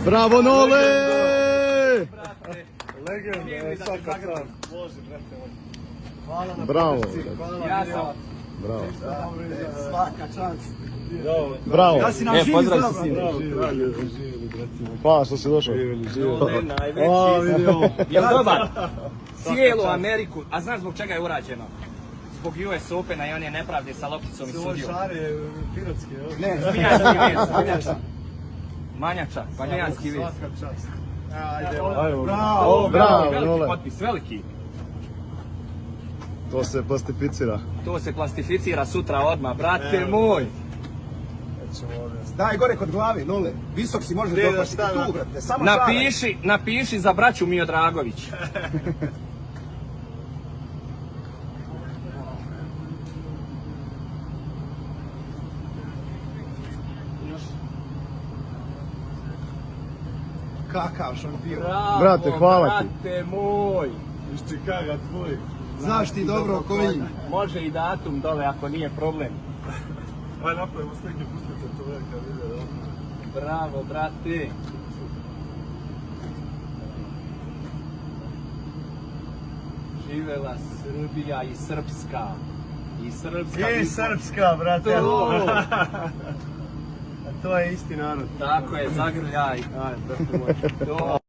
Bravo Nole! Legenda, svaka čast. Može, brate. Hvala na Bravo. Ja sam. Bravo. Svaka čast. Bravo. Ja si nam živi pozdrav zdrav, si, brate. Hvala što si došao. Nole najveći. Jel dobar? Cijelu Ameriku, a znaš zbog čega je urađeno? Zbog US Opena i one nepravde sa lopticom i Ovo sudijom. šare pirotske, evo. Ne, zmijanski vez, manjača. Manjača, manjanski vez. Svaka čast. Ajde, Ajmo. bravo. Bravo, Veliki Nole. potpis, veliki. To se plastificira. To se plastificira sutra odmah, brate moj. Daj gore kod glavi, Nole. Visok si može dopasti. Tu, brate. Samo Napiši za braću Miodragović. kakav šampion. Bravo, Brate, hvala ti. brate moj. Iz Čikaga tvoj. Znaš ti dobro koji. Može i datum dole ako nije problem. Aj napravimo slike, pustite to velika video. Bravo, brate. Živela Srbija i Srpska. I Srpska. I srpska, brate. To. To je isti narod. Tako je, zagrljaj. Aj, brate moj. To.